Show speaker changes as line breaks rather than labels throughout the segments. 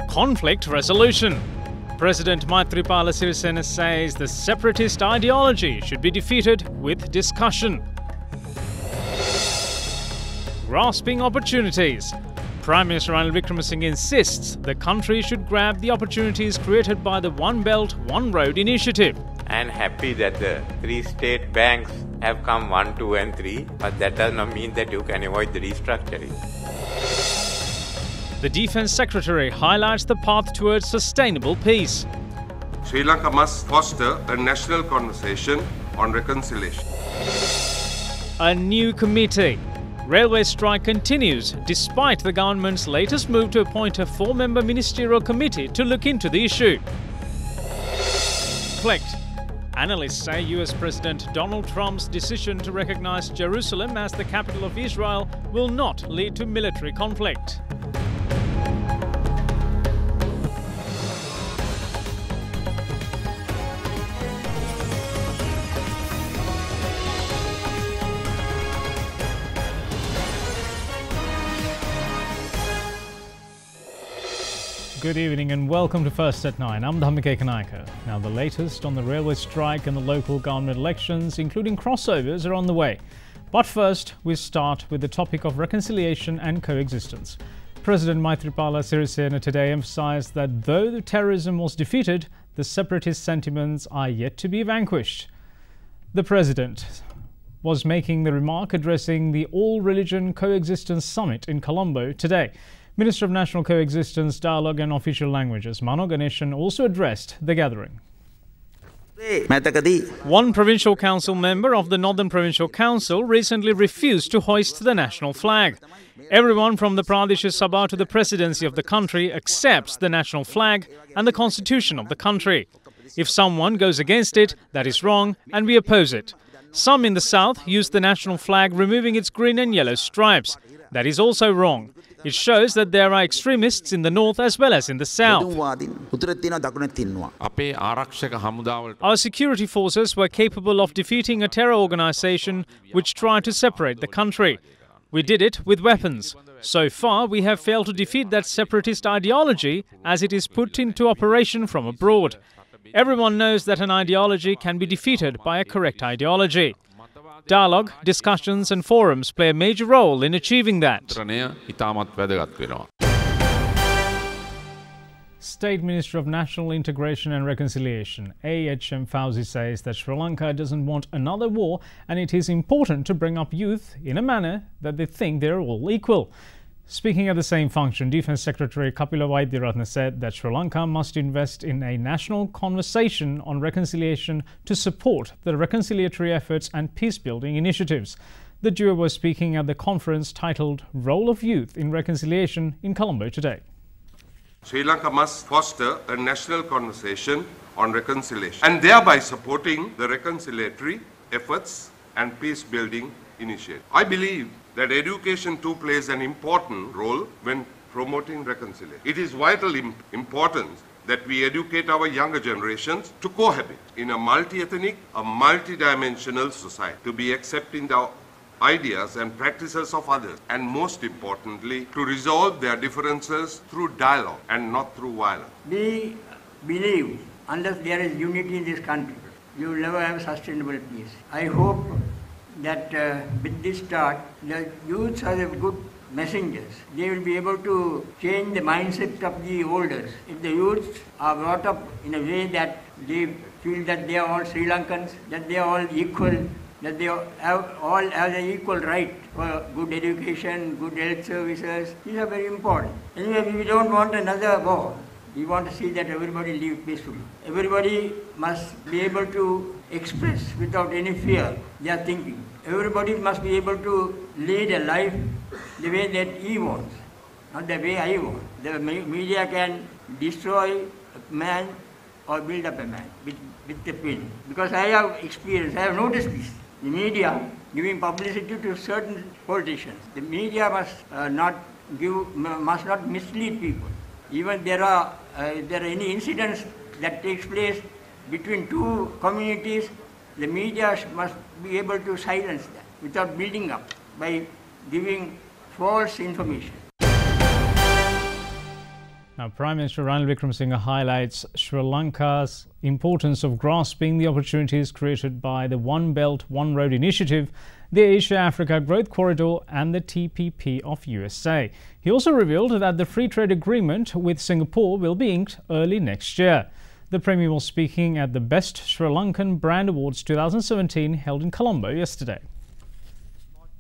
conflict resolution. President Maithripala says the separatist ideology should be defeated with discussion. Grasping opportunities. Prime Minister Ranil Wickremesinghe insists the country should grab the opportunities created by the One Belt, One Road initiative.
I am happy that the three state banks have come 1, 2 and 3, but that does not mean that you can avoid the restructuring.
The Defence Secretary highlights the path towards sustainable peace.
Sri Lanka must foster a national conversation on reconciliation.
A new committee. Railway strike continues despite the government's latest move to appoint a 4-member ministerial committee to look into the issue. Reflect. Analysts say US President Donald Trump's decision to recognize Jerusalem as the capital of Israel will not lead to military conflict. Good evening and welcome to First at 9. I'm Dhammika Kanayaka. Now the latest on the railway strike and the local government elections, including crossovers, are on the way. But first, we start with the topic of reconciliation and coexistence. President Maithripala Sirisena today emphasised that though the terrorism was defeated, the separatist sentiments are yet to be vanquished. The President was making the remark addressing the All-Religion Coexistence Summit in Colombo today. Minister of National Coexistence, Dialogue and Official Languages, Mano Ganeshan, also addressed the gathering. One provincial council member of the Northern Provincial Council recently refused to hoist the national flag. Everyone from the Pradesh Sabha to the presidency of the country accepts the national flag and the constitution of the country. If someone goes against it, that is wrong and we oppose it. Some in the south use the national flag removing its green and yellow stripes. That is also wrong. It shows that there are extremists in the north as well as in the south. Our security forces were capable of defeating a terror organization which tried to separate the country. We did it with weapons. So far, we have failed to defeat that separatist ideology as it is put into operation from abroad. Everyone knows that an ideology can be defeated by a correct ideology. Dialogue, discussions and forums play a major role in achieving that. State Minister of National Integration and Reconciliation, A.H.M. Fauzi, says that Sri Lanka doesn't want another war and it is important to bring up youth in a manner that they think they're all equal. Speaking at the same function, Defence Secretary Kapila Vaidyaratne said that Sri Lanka must invest in a national conversation on reconciliation to support the reconciliatory efforts and peace-building initiatives. The duo was speaking at the conference titled Role of Youth in Reconciliation in Colombo today.
Sri Lanka must foster a national conversation on reconciliation and thereby supporting the reconciliatory efforts and peace-building initiatives. I believe that education too plays an important role when promoting reconciliation. It is vitally important that we educate our younger generations to cohabit in a multi-ethnic, a multi-dimensional society, to be accepting the ideas and practices of others, and most importantly, to resolve their differences through dialogue and not through violence.
We believe unless there is unity in this country, you will never have sustainable peace. I hope that with this start, the youths are the good messengers. They will be able to change the mindset of the elders. If the youths are brought up in a way that they feel that they are all Sri Lankans, that they are all equal, that they all have the equal right for good education, good health services, these are very important. Anyway, we don't want another war. We want to see that everybody live peacefully. Everybody must be able to express without any fear their thinking. Everybody must be able to lead a life the way that he wants, not the way I want. The media can destroy a man or build up a man with the pen. Because I have experience, I have noticed this. The media giving publicity to certain politicians. The media must not mislead people. Even there are any incidents that takes place between two communities, the media must be able to silence that without building up by giving false information.
Now, Prime Minister Ranil Wickremesinghe highlights Sri Lanka's importance of grasping the opportunities created by the One Belt, One Road initiative, the Asia-Africa Growth Corridor and the TPP of USA. He also revealed that the free trade agreement with Singapore will be inked early next year. The Premier was speaking at the Best Sri Lankan Brand Awards 2017 held in Colombo yesterday.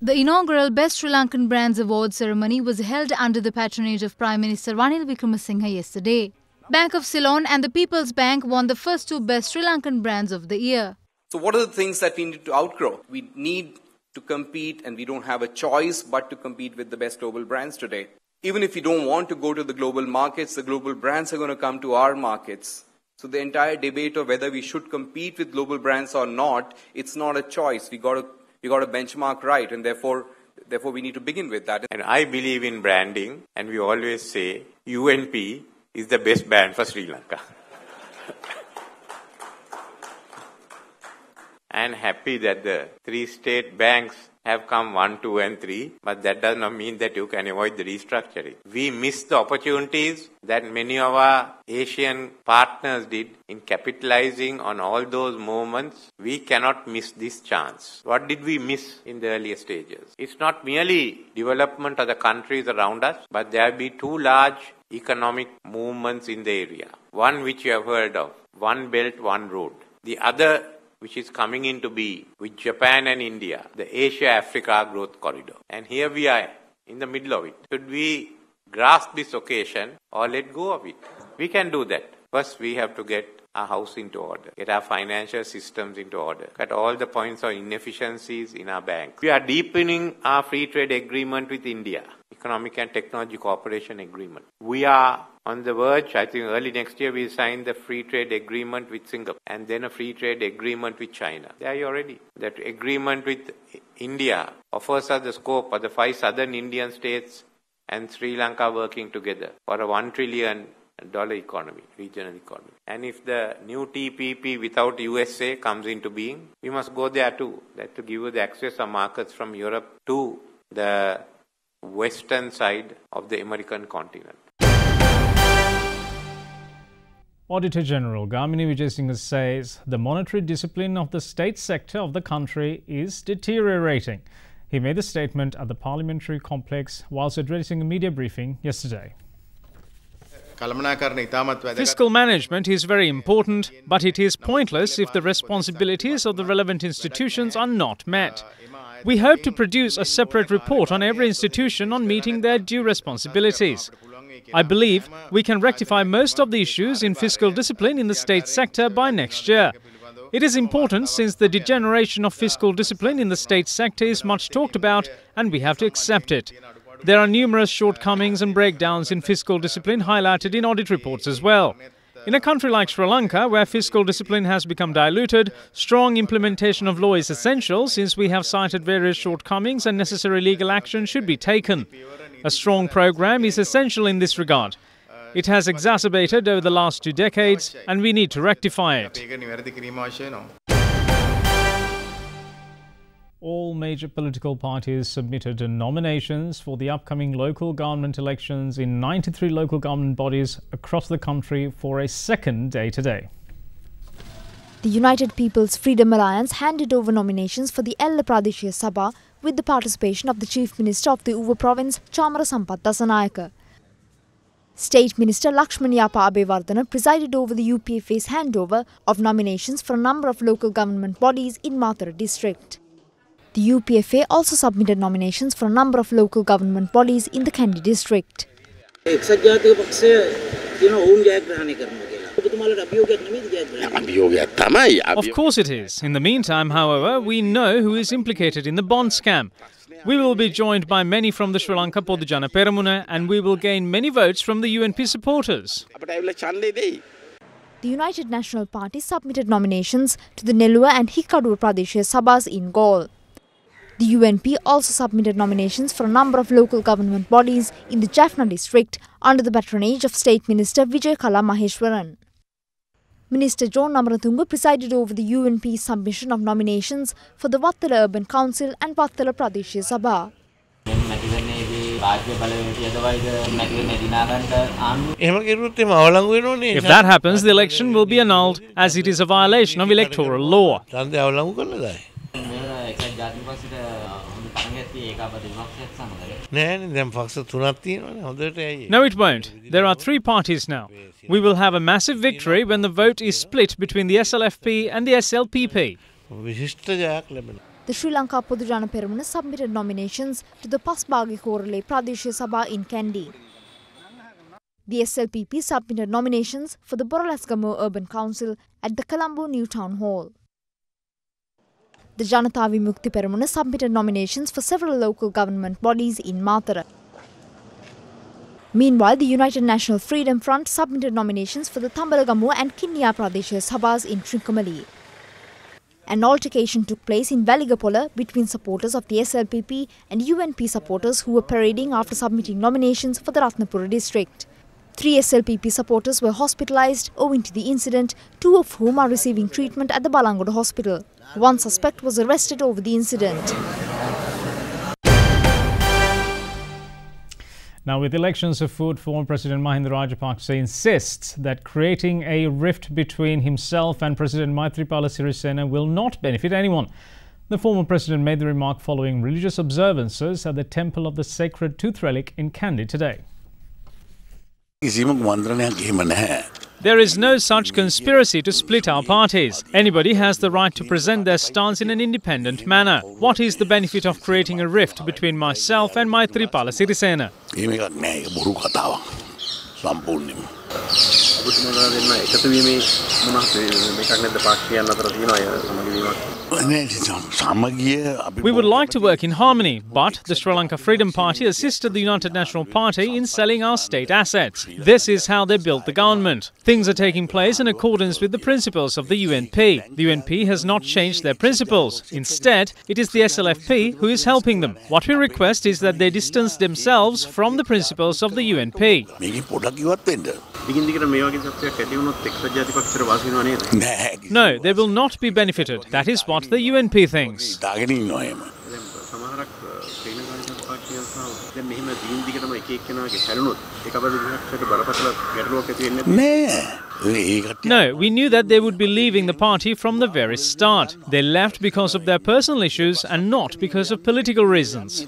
The inaugural Best Sri Lankan Brands Awards ceremony was held under the patronage of Prime Minister Ranil Wickremesinghe yesterday. Bank of Ceylon and the People's Bank won the first two Best Sri Lankan Brands of the year.
So what are the things that we need to outgrow? We need to compete, and we don't have a choice but to compete with the best global brands today. Even if we don't want to go to the global markets, the global brands are going to come to our markets. So the entire debate of whether we should compete with global brands or not, it's not a choice. We got to benchmark right, and therefore we need to begin with that.
And I believe in branding, and we always say UNP is the best brand for Sri Lanka. I am happy that the three state banks have come 1, 2 and 3, but that does not mean that you can avoid the restructuring. We missed the opportunities that many of our Asian partners did in capitalizing on all those moments. We cannot miss this chance. What did we miss in the earlier stages? It's not merely development of the countries around us, but there will be two large economic movements in the area. One which you have heard of, One Belt, One Road. The other which is coming into being with Japan and India, the Asia-Africa Growth Corridor. And here we are in the middle of it. Should we grasp this occasion or let go of it? We can do that. First, we have to get our house into order, get our financial systems into order, cut all the points of inefficiencies in our banks. We are deepening our free trade agreement with India, Economic and Technology Cooperation Agreement. We are on the verge, I think early next year, we'll sign the free trade agreement with Singapore and then a free trade agreement with China. There you already. That agreement with India offers us the scope of the 5 southern Indian states and Sri Lanka working together for a $1 trillion economy, regional economy. And if the new TPP without USA comes into being, we must go there too. That to give you the access of markets from Europe to the western side of the American continent.
Auditor General Gamini Vijayasinghe says the monetary discipline of the state sector of the country is deteriorating. He made the statement at the parliamentary complex whilst addressing a media briefing yesterday. Fiscal management is very important, but it is pointless if the responsibilities of the relevant institutions are not met. We hope to produce a separate report on every institution on meeting their due responsibilities. I believe we can rectify most of the issues in fiscal discipline in the state sector by next year. It is important since the degeneration of fiscal discipline in the state sector is much talked about and we have to accept it. There are numerous shortcomings and breakdowns in fiscal discipline highlighted in audit reports as well. In a country like Sri Lanka, where fiscal discipline has become diluted, strong implementation of law is essential since we have cited various shortcomings and necessary legal action should be taken. A strong program is essential in this regard. It has exacerbated over the last 2 decades and we need to rectify it. All major political parties submitted nominations for the upcoming local government elections in 93 local government bodies across the country for a second day today.
The United People's Freedom Alliance handed over nominations for the Ella Pradeshya Sabha with the participation of the Chief Minister of the Uva Province, Chamara Sampath Dasanayake. State Minister Lakshman Yapa Abeyewardena presided over the UPFA's handover of nominations for a number of local government bodies in Mathura district. The UPFA also submitted nominations for a number of local government bodies in the Kandy district.
Of course it is. In the meantime, however, we know who is implicated in the bond scam. We will be joined by many from the Sri Lanka Podujana Peramuna and we will gain many votes from the UNP supporters.
The United National Party submitted nominations to the Nellua and Hikkaduwa Pradeshya Sabhas in Galle. The UNP also submitted nominations for a number of local government bodies in the Jaffna district under the patronage of State Minister Vijayakala Maheshwaran. Minister John Amaratunga presided over the UNP's submission of nominations for the Vattala Urban Council and Vattala Pradeshya Sabha.
If that happens, the election will be annulled as it is a violation of electoral law. No, it won't. There are 3 parties now. We will have a massive victory when the vote is split between the SLFP and the SLPP.
The Sri Lanka Podujana Peramuna submitted nominations to the Pasbagi Korale Pradeshiya Sabha in Kandy. The SLPP submitted nominations for the Boralasgamo Urban Council at the Colombo New Town Hall. The Janata Vimukti Peramuna submitted nominations for several local government bodies in Mathura. Meanwhile, the United National Freedom Front submitted nominations for the Tambalagamu and Kinniya Pradeshiya Sabhas in Trincomalee. An altercation took place in Valigapola between supporters of the SLPP and UNP supporters who were parading after submitting nominations for the Ratnapura district. 3 SLPP supporters were hospitalized owing to the incident, 2 of whom are receiving treatment at the Balangoda hospital. 1 suspect was arrested over the incident.
Now, with elections afoot, former President Mahinda Rajapaksa insists that creating a rift between himself and President Maithripala Sirisena will not benefit anyone. The former president made the remark following religious observances at the Temple of the Sacred Tooth Relic in Kandy today. There is no such conspiracy to split our parties. Anybody has the right to present their stance in an independent manner. What is the benefit of creating a rift between myself and Maithripala Sirisena? We would like to work in harmony, but the Sri Lanka Freedom Party assisted the United National Party in selling our state assets. This is how they built the government. Things are taking place in accordance with the principles of the UNP. The UNP has not changed their principles. Instead, it is the SLFP who is helping them. What we request is that they distance themselves from the principles of the UNP. No, they will not be benefited. That is what the UNP thinks. No, we knew that they would be leaving the party from the very start. They left because of their personal issues and not because of political reasons.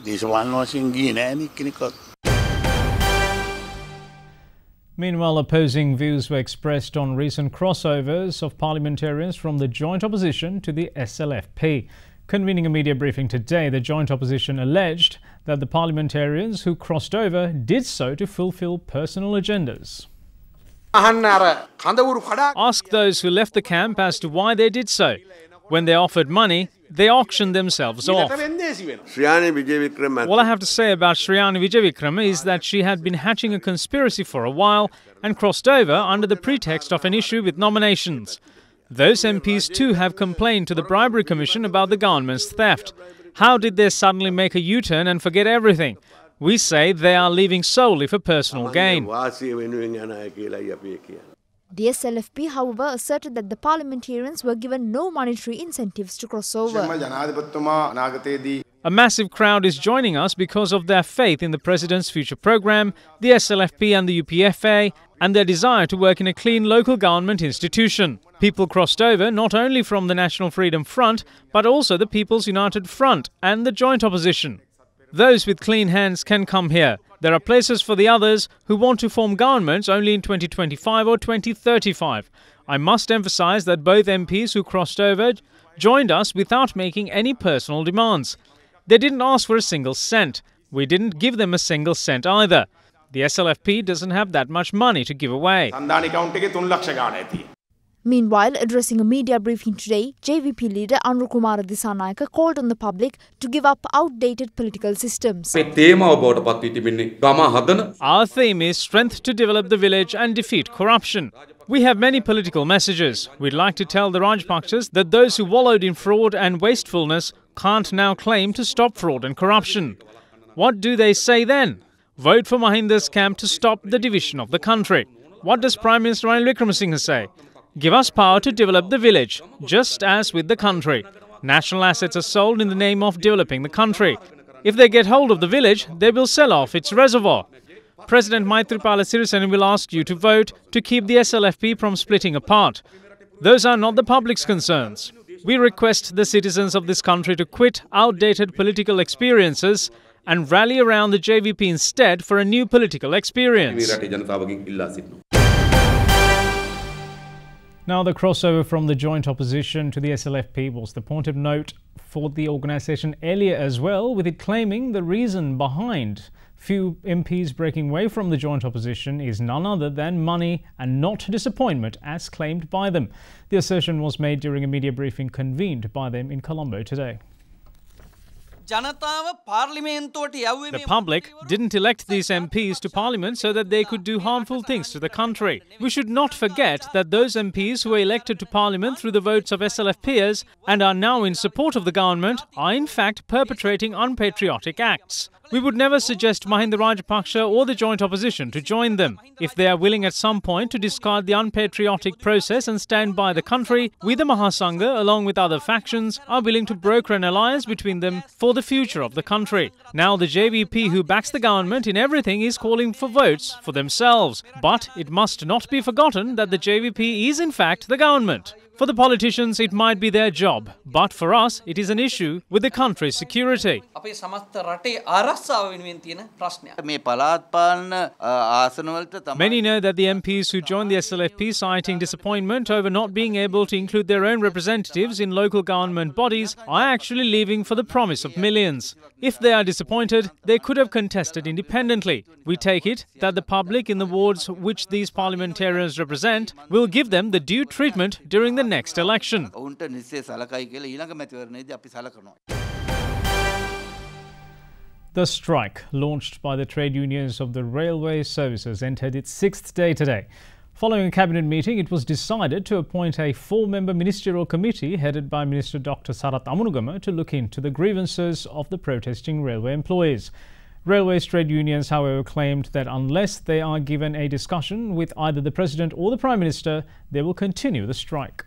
Meanwhile, opposing views were expressed on recent crossovers of parliamentarians from the joint opposition to the SLFP. Convening a media briefing today, the joint opposition alleged that the parliamentarians who crossed over did so to fulfill personal agendas. Ask those who left the camp as to why they did so. When they offered money, they auctioned themselves off. All I have to say about Shriyani Vijayavikrama is that she had been hatching a conspiracy for a while and crossed over under the pretext of an issue with nominations. Those MPs too have complained to the Bribery Commission about the government's theft. How did they suddenly make a U-turn and forget everything? We say they are leaving solely for personal gain.
The SLFP, however, asserted that the parliamentarians were given no monetary incentives to cross over.
A massive crowd is joining us because of their faith in the President's future programme, the SLFP and the UPFA, and their desire to work in a clean local government institution. People crossed over not only from the National Freedom Front, but also the People's United Front and the joint opposition. Those with clean hands can come here. There are places for the others who want to form governments only in 2025 or 2035. I must emphasize that both MPs who crossed over joined us without making any personal demands. They didn't ask for a single cent. We didn't give them a single cent either. The SLFP doesn't have that much money to give away.
Meanwhile, addressing a media briefing today, JVP leader Anurukumara Dissanayaka called on the public to give up outdated political systems.
Our theme is strength to develop the village and defeat corruption. We have many political messages. We'd like to tell the Rajapaksas that those who wallowed in fraud and wastefulness can't now claim to stop fraud and corruption. What do they say then? Vote for Mahinda's camp to stop the division of the country. What does Prime Minister Ranil Wickremesinghe say? Give us power to develop the village, just as with the country. National assets are sold in the name of developing the country. If they get hold of the village, they will sell off its reservoir. President Maithripala will ask you to vote to keep the SLFP from splitting apart. Those are not the public's concerns. We request the citizens of this country to quit outdated political experiences and rally around the JVP instead for a new political experience. Now, the crossover from the joint opposition to the SLFP was the point of note for the organisation earlier as well, with it claiming the reason behind few MPs breaking away from the joint opposition is none other than money and not disappointment, as claimed by them. The assertion was made during a media briefing convened by them in Colombo today. The public didn't elect these MPs to Parliament so that they could do harmful things to the country. We should not forget that those MPs who were elected to Parliament through the votes of SLFPers and are now in support of the government are in fact perpetrating unpatriotic acts. We would never suggest Mahinda Rajapaksa or the joint opposition to join them. If they are willing at some point to discard the unpatriotic process and stand by the country, we the Mahasangha, along with other factions, are willing to broker an alliance between them for the future of the country. Now the JVP, who backs the government in everything, is calling for votes for themselves. But it must not be forgotten that the JVP is in fact the government. For the politicians, it might be their job, but for us, it is an issue with the country's security. Many know that the MPs who joined the SLFP, citing disappointment over not being able to include their own representatives in local government bodies, are actually leaving for the promise of millions. If they are disappointed, they could have contested independently. We take it that the public in the wards which these parliamentarians represent will give them the due treatment during the next election. The strike, launched by the trade unions of the railway services, entered its 6th day today. Following a cabinet meeting, it was decided to appoint a 4-member ministerial committee headed by Minister Dr. Sarath Amunugama to look into the grievances of the protesting railway employees. Railways trade unions, however, claimed that unless they are given a discussion with either the President or the Prime Minister, they will continue the strike.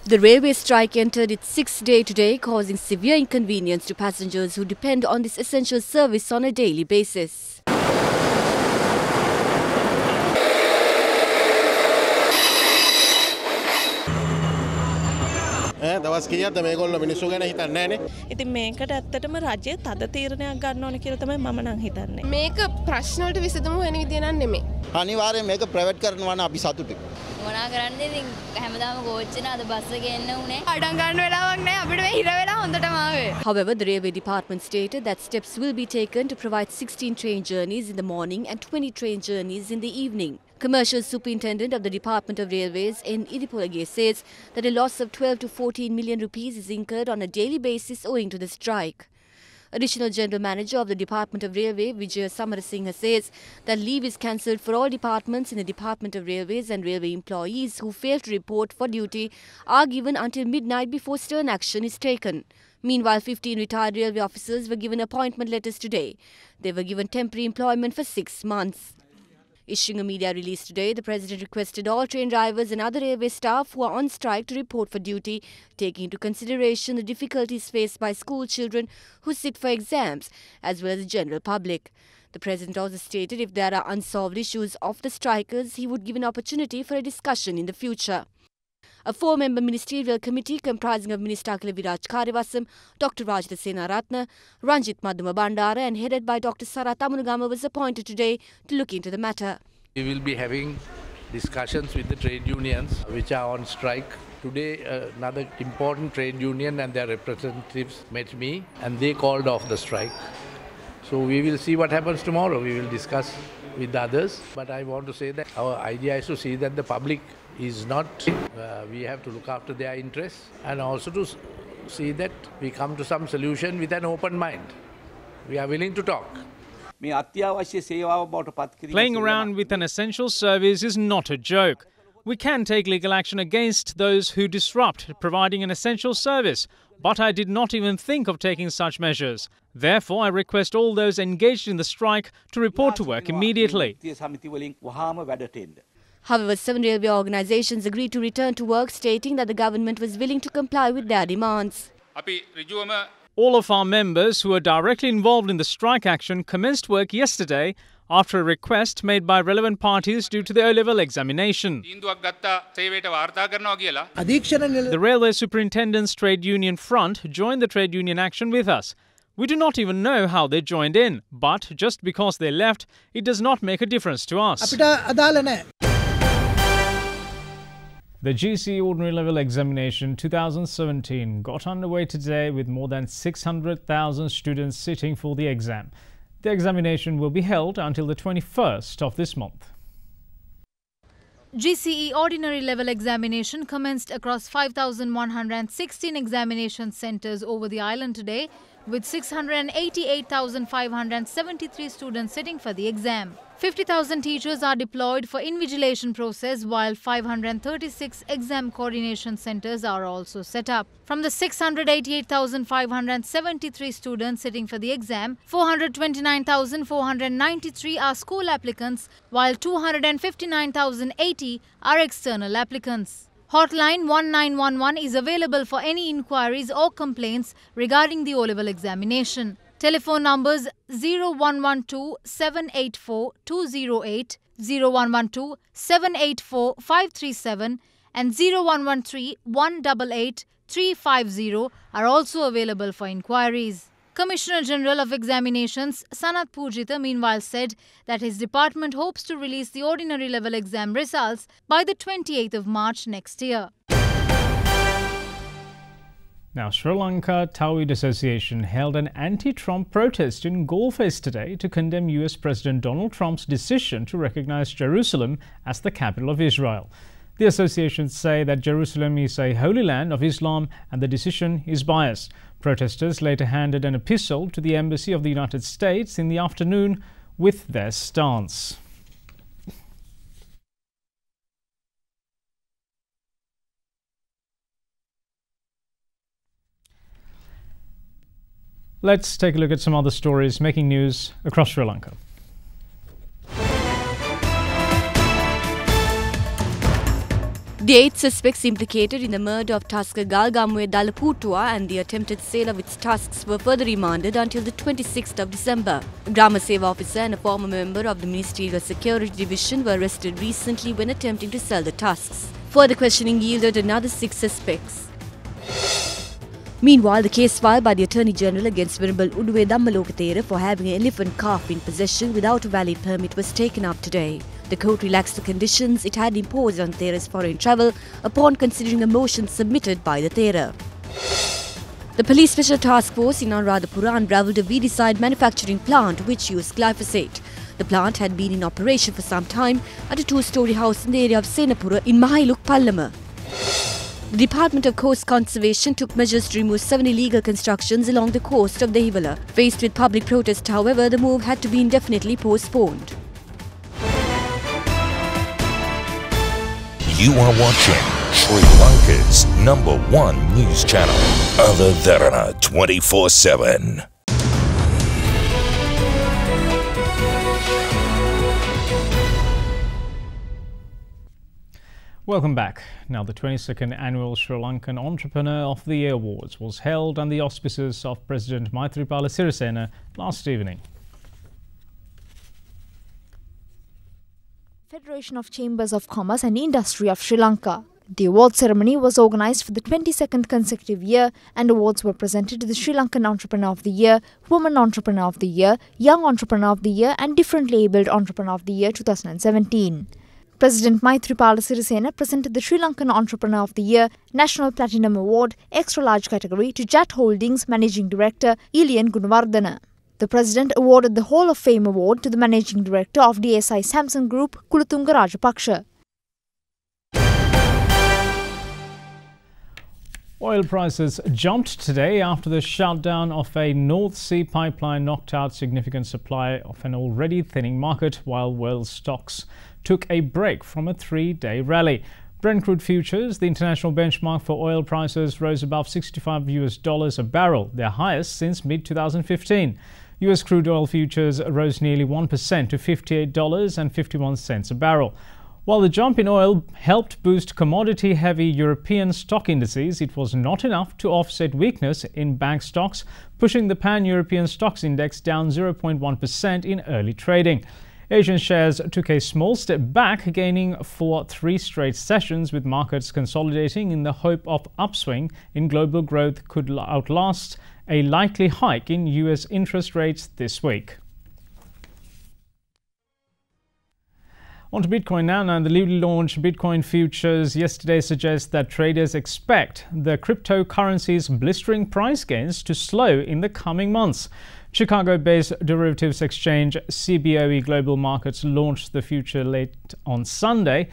The railway strike entered its 6th day today, causing severe inconvenience to passengers who depend on this essential service on a daily basis.
දවස් කීයක්ද මේගොල්ලෝ මිනිස්සු ගැන හිතන්නේ නැහනේ. ඉතින් මේකට ඇත්තටම රජය තද තීරණයක් ගන්න ඕනේ කියලා තමයි මම නම් හිතන්නේ. මේක ප්‍රශ්න වලට විසඳුම වෙන විදිය නම් නෙමෙයි. අනිවාර්යයෙන් මේක ප්‍රයිවට් කරනවා නම් අපි සතුටුයි. මොනා කරන්නේ ඉතින් හැමදාම කෝච්චින අද බස් එකේ එන්න උනේ. අඩම් ගන්න වෙලාවක් නැහැ අපිට මේ හිර වෙලා හොඳටම ආවේ. However, the railway department stated that steps will be taken to provide 16 train journeys in the morning and 20 train journeys in the evening. Commercial Superintendent of the Department of Railways in Iripolage says that a loss of 12 to 14 million rupees is incurred on a daily basis owing to the strike. Additional General Manager of the Department of Railway, Vijay Samarasinghe, says that leave is cancelled for all departments in the Department of Railways, and railway employees who fail to report for duty are given until midnight before stern action is taken. Meanwhile, 15 retired railway officers were given appointment letters today. They were given temporary employment for 6 months. Issuing a media release today, the President requested all train drivers and other railway staff who are on strike to report for duty, taking into consideration the difficulties faced by school children who sit for exams, as well as the general public. The President also stated if there are unsolved issues of the strikers, he would give an opportunity for a discussion in the future. A 4-member ministerial committee comprising of Minister Akila Viraj Karewasam, Dr. Rajitha Senaratne, Ranjit Madhuma Bandara and headed by Dr. Sarath Amunugama was appointed today to look into the matter.
We will be having discussions with the trade unions which are on strike. Today, another important trade union and their representatives met me and they called off the strike. So we will see what happens tomorrow. We will discuss with the others. But I want to say that our idea is to see that the public is not, we have to look after their interests and also to see that we come to some solution with an open mind. We are willing to talk.
Playing around with an essential service is not a joke. We can take legal action against those who disrupt providing an essential service, but I did not even think of taking such measures. Therefore, I request all those engaged in the strike to report to work immediately.
However, 7 railway organisations agreed to return to work, stating that the government was willing to comply with their demands.
All of our members who are directly involved in the strike action commenced work yesterday after a request made by relevant parties due to the O-level examination. The Railway Superintendents Trade Union Front joined the trade union action with us. We do not even know how they joined in, but just because they left, it does not make a difference to us. The GCE Ordinary Level Examination 2017 got underway today with more than 600,000 students sitting for the exam. The examination will be held until the 21st of this month.
GCE Ordinary Level Examination commenced across 5,116 examination centres over the island today, with 688,573 students sitting for the exam. 50,000 teachers are deployed for invigilation process, while 536 exam coordination centres are also set up. From the 688,573 students sitting for the exam, 429,493 are school applicants, while 259,080 are external applicants. Hotline 1911 is available for any inquiries or complaints regarding the O-level examination. Telephone numbers 0112 784 208, 0112 784 537 and 0113 188 350 are also available for inquiries. Commissioner General of Examinations Sanat Pujita meanwhile said that his department hopes to release the ordinary level exam results by the 28th of March next year.
Now, Sri Lanka Tawhid Association held an anti-Trump protest in Golfest today to condemn US President Donald Trump's decision to recognize Jerusalem as the capital of Israel. The associations say that Jerusalem is a holy land of Islam and the decision is biased. Protesters later handed an epistle to the Embassy of the United States in the afternoon with their stance. Let's take a look at some other stories making news across Sri Lanka.
The 8 suspects implicated in the murder of Tasker Galgamwe Dalaputua and the attempted sale of its tusks were further remanded until the 26th of December. A Grama Seva officer and a former member of the Ministerial Security Division were arrested recently when attempting to sell the tusks. Further questioning yielded another 6 suspects. Meanwhile, the case filed by the Attorney General against Venerable Uduwe Dhammaloka for having an elephant calf in possession without a valid permit was taken up today. The court relaxed the conditions it had imposed on Thera's foreign travel upon considering a motion submitted by the Thera. The Police Special Task Force in Anuradhapura unravelled a weedicide manufacturing plant which used glyphosate. The plant had been in operation for some time at a 2-storey house in the area of Senapura in Mahiluk, Pallama. The Department of Coast Conservation took measures to remove 7 illegal constructions along the coast of Dehiwala. Faced with public protest, however, the move had to be indefinitely postponed.
You are watching Sri Lanka's #1 news channel, Derana 24/7.
Welcome back. Now, the 22nd Annual Sri Lankan Entrepreneur of the Year Awards was held under the auspices of President Maithripala Sirisena last evening.
Federation of Chambers of Commerce and Industry of Sri Lanka. The award ceremony was organised for the 22nd consecutive year and awards were presented to the Sri Lankan Entrepreneur of the Year, Woman Entrepreneur of the Year, Young Entrepreneur of the Year and Differently Abled Entrepreneur of the Year 2017. President Maithripala Sirisena presented the Sri Lankan Entrepreneur of the Year National Platinum Award Extra Large category to JAT Holdings Managing Director Ilian Gunawardana. The President awarded the Hall of Fame Award to the Managing Director of DSI Samsung Group, Kulatunga Rajapaksha.
Oil prices jumped today after the shutdown of a North Sea pipeline knocked out significant supply of an already thinning market, while world stocks took a break from a 3-day rally. Brent crude futures, the international benchmark for oil prices, rose above $65 a barrel, their highest since mid-2015. US crude oil futures rose nearly 1% to $58.51 a barrel. While the jump in oil helped boost commodity-heavy European stock indices, it was not enough to offset weakness in bank stocks, pushing the Pan-European Stocks Index down 0.1% in early trading. Asian shares took a small step back, gaining for 3 straight sessions, with markets consolidating in the hope of upswing in global growth could outlast a likely hike in US interest rates this week. On to Bitcoin now. The newly launched Bitcoin futures yesterday suggest that traders expect the cryptocurrency's blistering price gains to slow in the coming months. Chicago-based derivatives exchange CBOE Global Markets launched the future late on Sunday,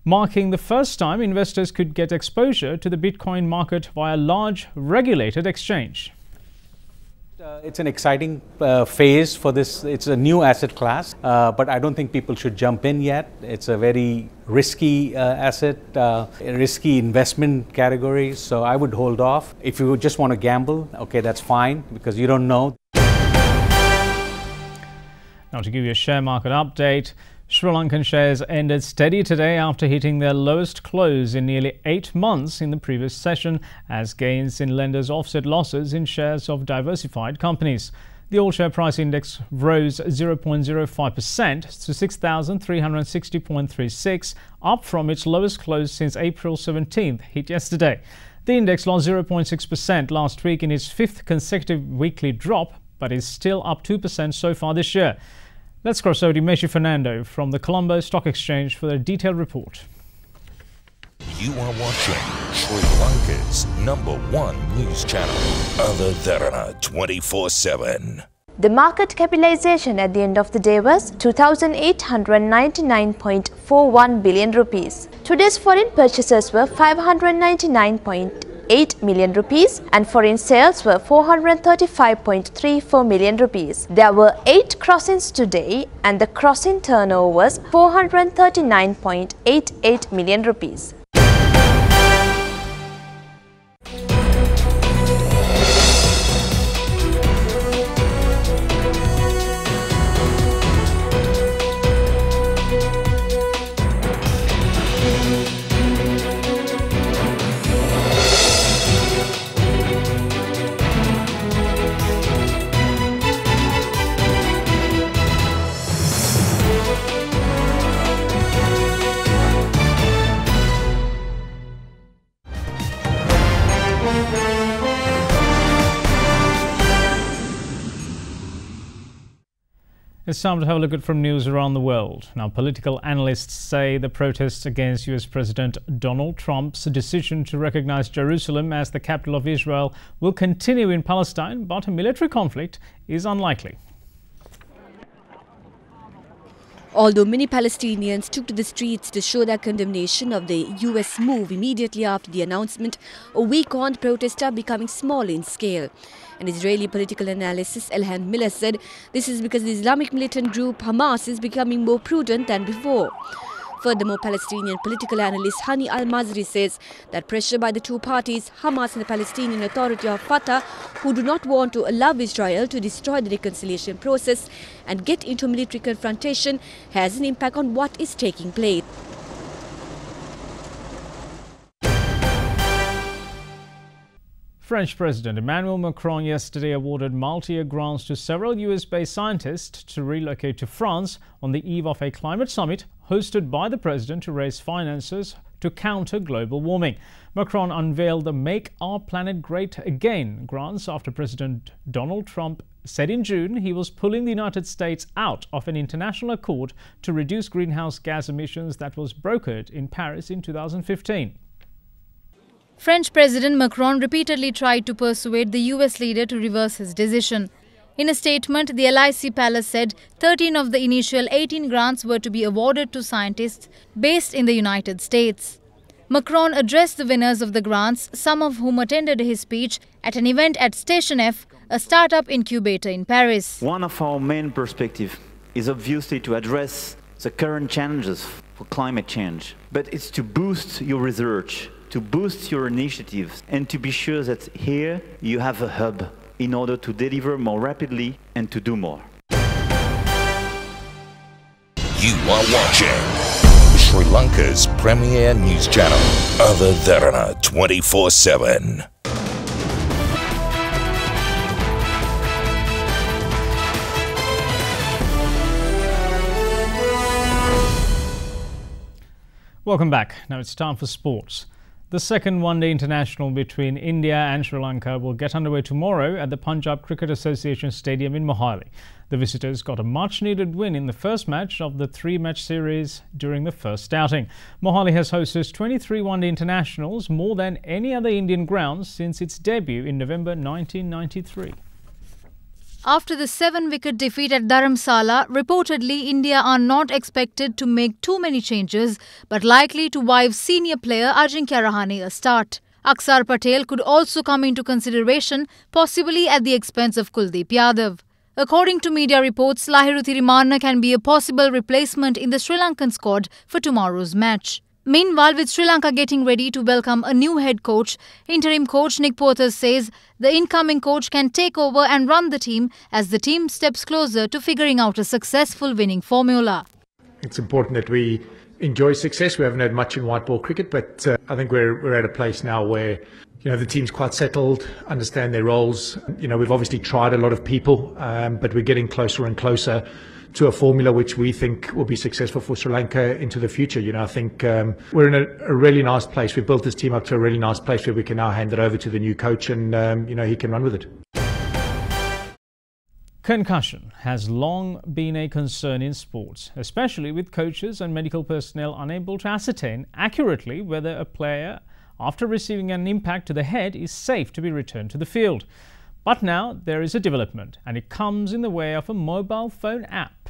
marking the first time investors could get exposure to the Bitcoin market via a large regulated exchange.
It's an exciting phase for this. It's a new asset class, but I don't think people should jump in yet. It's a very risky asset, a risky investment category, so I would hold off. If you just want to gamble, okay, that's fine, because you don't know.
Now, to give you a share market update, Sri Lankan shares ended steady today after hitting their lowest close in nearly 8 months in the previous session, as gains in lenders offset losses in shares of diversified companies. The all-share price index rose 0.05% to 6,360.36, up from its lowest close since April 17th, hit yesterday. The index lost 0.6% last week in its 5th consecutive weekly drop, but is still up 2% so far this year. Let's cross over to Meshi Fernando from the Colombo Stock Exchange for a detailed report.
You are watching Sri Lanka's #1 news channel, Derana 24/7.
The market capitalization at the end of the day was 2,899.41 billion rupees. Today's foreign purchases were 599.8 million rupees and foreign sales were 435.34 million rupees. There were 8 crossings today and the crossing turnover was 439.88 million rupees.
It's time to have a look at from news around the world. Now, political analysts say the protests against US President Donald Trump's decision to recognize Jerusalem as the capital of Israel will continue in Palestine, but a military conflict is unlikely.
Although many Palestinians took to the streets to show their condemnation of the US move immediately after the announcement, a week on, protests are becoming small in scale. An Israeli political analyst, Elhan Miller, said this is because the Islamic militant group Hamas is becoming more prudent than before. Furthermore, Palestinian political analyst Hani al-Mazri says that pressure by the two parties, Hamas and the Palestinian Authority of Fatah, who do not want to allow Israel to destroy the reconciliation process and get into military confrontation, has an impact on what is taking place.
French President Emmanuel Macron yesterday awarded multi-year grants to several US-based scientists to relocate to France on the eve of a climate summit hosted by the president to raise finances to counter global warming. Macron unveiled the Make Our Planet Great Again grants after President Donald Trump said in June he was pulling the United States out of an international accord to reduce greenhouse gas emissions that was brokered in Paris in 2015.
French President Macron repeatedly tried to persuade the US leader to reverse his decision. In a statement, the LIC Palace said 13 of the initial 18 grants were to be awarded to scientists based in the United States. Macron addressed the winners of the grants, some of whom attended his speech at an event at Station F, a startup incubator in Paris.
One of our main perspectives is obviously to address the current challenges for climate change, but it's to boost your research, to boost your initiatives, and to be sure that here you have a hub in order to deliver more rapidly and to do more.
You are watching Sri Lanka's premier news channel, Other Derana 24/7.
Welcome back. Now it's time for sports. The second one-day international between India and Sri Lanka will get underway tomorrow at the Punjab Cricket Association Stadium in Mohali. The visitors got a much-needed win in the first match of the three-match series during the first outing. Mohali has hosted 23 one-day internationals, more than any other Indian ground since its debut in November 1993.
After the 7-wicket defeat at Dharamsala, reportedly India are not expected to make too many changes but likely to wive senior player Ajinkya Rahane a start. Aksar Patel could also come into consideration, possibly at the expense of Kuldeep Yadav. According to media reports, Lahiru Thirimanne can be a possible replacement in the Sri Lankan squad for tomorrow's match. Meanwhile, with Sri Lanka getting ready to welcome a new head coach, interim coach Nick Porter says the incoming coach can take over and run the team as the team steps closer to figuring out a successful winning formula.
It's important that we enjoy success. We haven't had much in white ball cricket, but I think we're at a place now where the team's quite settled, understand their roles. We've obviously tried a lot of people, but we're getting closer and closer to a formula which we think will be successful for Sri Lanka into the future. I think we're in a really nice place. We've built this team up to a really nice place where we can now hand it over to the new coach and, he can run with it.
Concussion has long been a concern in sports, especially with coaches and medical personnel unable to ascertain accurately whether a player, after receiving an impact to the head, is safe to be returned to the field. But now there is a development, and it comes in the way of a mobile phone app.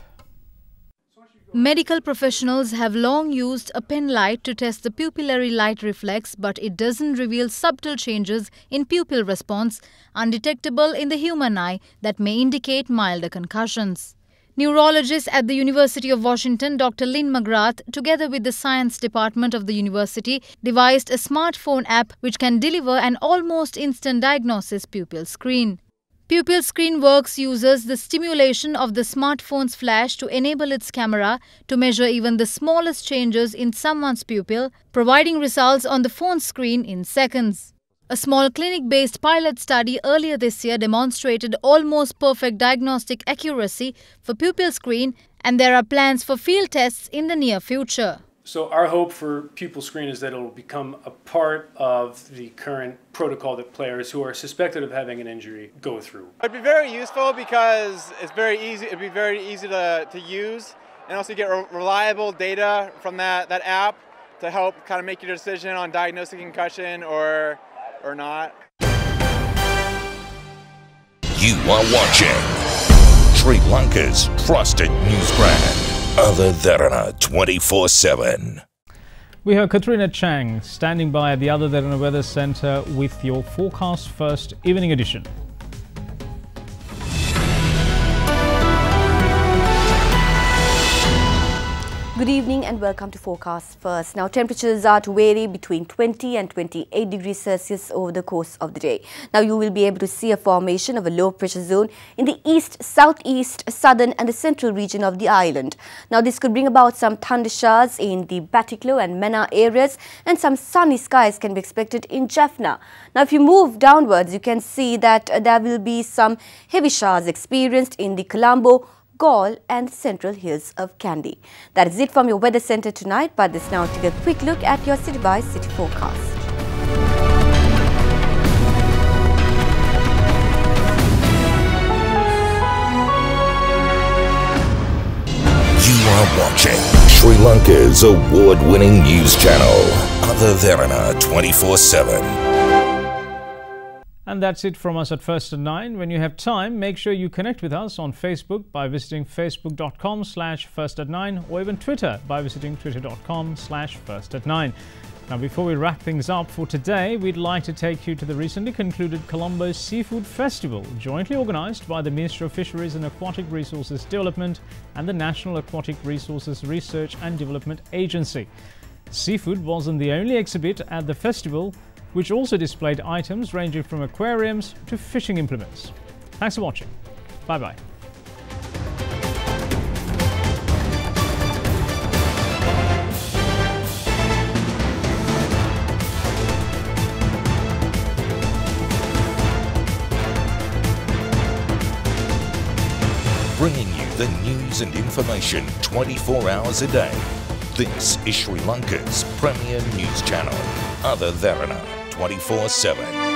Medical professionals have long used a pen light to test the pupillary light reflex, but it doesn't reveal subtle changes in pupil response, undetectable in the human eye, that may indicate milder concussions. Neurologist at the University of Washington, Dr. Lynn McGrath, together with the science department of the university, devised a smartphone app which can deliver an almost instant diagnosis pupil screen. Pupil screen works uses the stimulation of the smartphone's flash to enable its camera to measure even the smallest changes in someone's pupil, providing results on the phone screen in seconds. A small clinic-based pilot study earlier this year demonstrated almost perfect diagnostic accuracy for pupil screen, and there are plans for field tests in the near future.
So our hope for pupil screen is that it will become a part of the current protocol that players who are suspected of having an injury go through.
It'd be very useful because it's very easy. It'd be very easy to use, and also get reliable data from that app to help kind of make your decision on diagnosing concussion or not.
You are watching Sri Lanka's trusted news brand, Other Derana 24/7.
We have Katrina Chang standing by at the Other Derana Weather Centre with your forecast first evening edition.
Good evening and welcome to Forecast First. Now, temperatures are to vary between 20 and 28 degrees Celsius over the course of the day. Now, you will be able to see a formation of a low pressure zone in the east, southeast, southern and the central region of the island. Now, this could bring about some thunder showers in the Batticaloa and Mena areas, and some sunny skies can be expected in Jaffna. Now, if you move downwards, you can see that there will be some heavy showers experienced in the Colombo, Galle and central hills of Kandy. That is it from your weather centre tonight, but let's now take a quick look at your city-by-city forecast.
You are watching Sri Lanka's award-winning news channel, Other Derana 24/7.
And that's it from us at First at 9. When you have time, make sure you connect with us on Facebook by visiting facebook.com/firstatnine or even Twitter by visiting twitter.com/firstatnine. Now, before we wrap things up for today, we'd like to take you to the recently concluded Colombo Seafood Festival, jointly organised by the Ministry of Fisheries and Aquatic Resources Development and the National Aquatic Resources Research and Development Agency. Seafood wasn't the only exhibit at the festival, which also displayed items ranging from aquariums to fishing implements. Thanks for watching. Bye-bye.
news and information 24 hours a day. This is Sri Lanka's premier news channel, Other Derana 24/7.